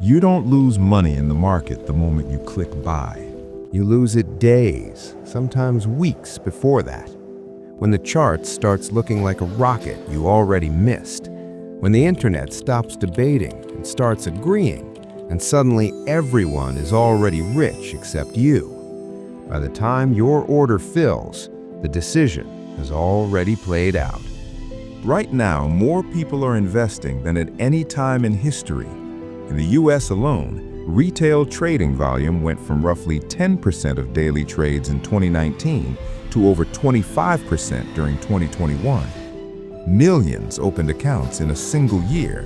You don't lose money in the market the moment you click buy. You lose it days, sometimes weeks before that. When the chart starts looking like a rocket you already missed. When the internet stops debating and starts agreeing, and suddenly everyone is already rich except you. By the time your order fills, the decision has already played out. Right now, more people are investing than at any time in history. In the US alone, retail trading volume went from roughly 10% of daily trades in 2019 to over 25% during 2021. Millions opened accounts in a single year,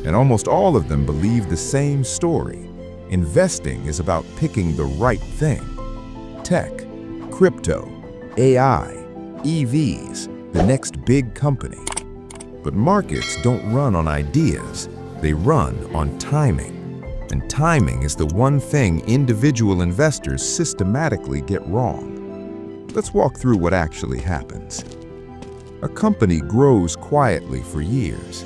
and almost all of them believe the same story. Investing is about picking the right thing. Tech, crypto, AI, EVs, the next big company. But markets don't run on ideas, they run on timing. And timing is the one thing individual investors systematically get wrong. Let's walk through what actually happens. A company grows quietly for years.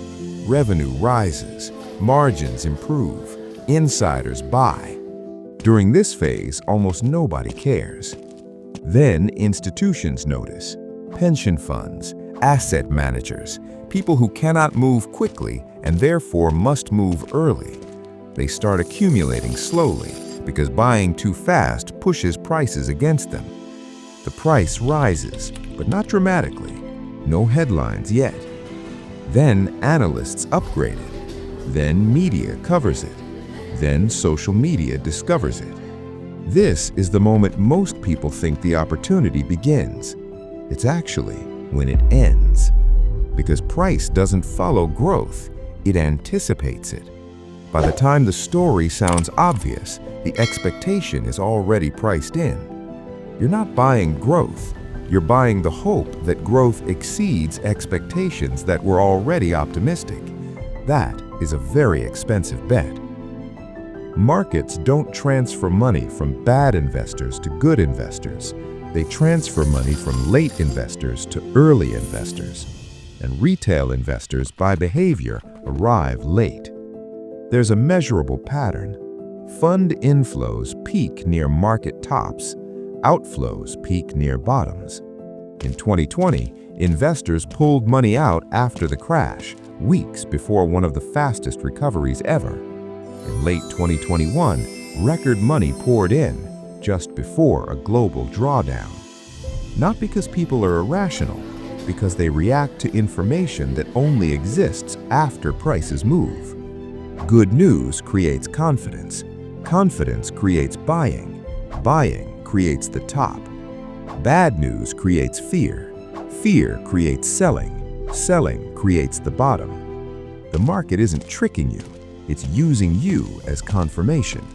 Revenue rises, margins improve, insiders buy. During this phase, almost nobody cares. Then institutions notice. Pension funds, asset managers, people who cannot move quickly and therefore must move early. They start accumulating slowly because buying too fast pushes prices against them. The price rises, but not dramatically. No headlines yet. Then analysts upgrade it. Then media covers it. Then social media discovers it. This is the moment most people think the opportunity begins. It's actually when it ends. Because price doesn't follow growth, it anticipates it. By the time the story sounds obvious, the expectation is already priced in. You're not buying growth, you're buying the hope that growth exceeds expectations that were already optimistic. That is a very expensive bet. Markets don't transfer money from bad investors to good investors. They transfer money from late investors to early investors. And retail investors, by behavior, arrive late. There's a measurable pattern. Fund inflows peak near market tops. Outflows peak near bottoms. In 2020, investors pulled money out after the crash, weeks before one of the fastest recoveries ever. In late 2021, record money poured in, just before a global drawdown. Not because people are irrational, because they react to information that only exists after prices move. Good news creates confidence. Confidence creates buying. Buying creates the top. Bad news creates fear. Fear creates selling. Selling creates the bottom. The market isn't tricking you. It's using you as confirmation.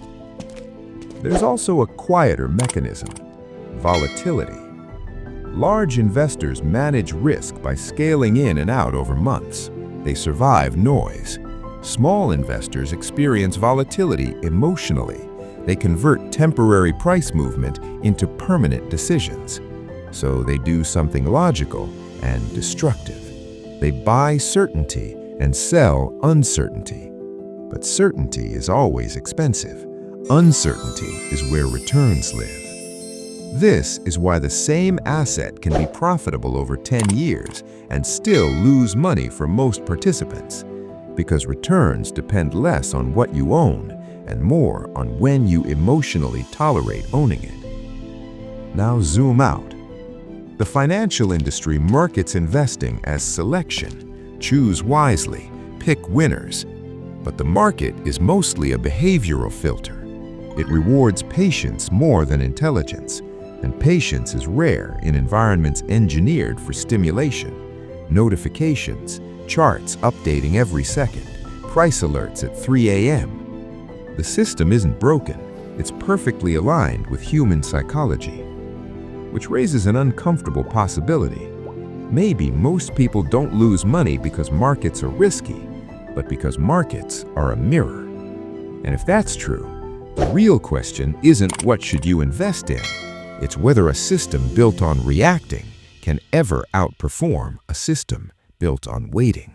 There's also a quieter mechanism: volatility. Large investors manage risk by scaling in and out over months. They survive noise. Small investors experience volatility emotionally. They convert temporary price movement into permanent decisions. So they do something logical and destructive. They buy certainty and sell uncertainty. But certainty is always expensive. Uncertainty is where returns live. This is why the same asset can be profitable over 10 years and still lose money for most participants, because returns depend less on what you own and more on when you emotionally tolerate owning it. Now zoom out. The financial industry markets investing as selection. Choose wisely, pick winners. But the market is mostly a behavioral filter. It rewards patience more than intelligence, and patience is rare in environments engineered for stimulation. Notifications, charts updating every second, price alerts at 3 a.m. The system isn't broken, it's perfectly aligned with human psychology. Which raises an uncomfortable possibility. Maybe most people don't lose money because markets are risky, but because markets are a mirror. And if that's true, the real question isn't what should you invest in, it's whether a system built on reacting can ever outperform a system built on waiting.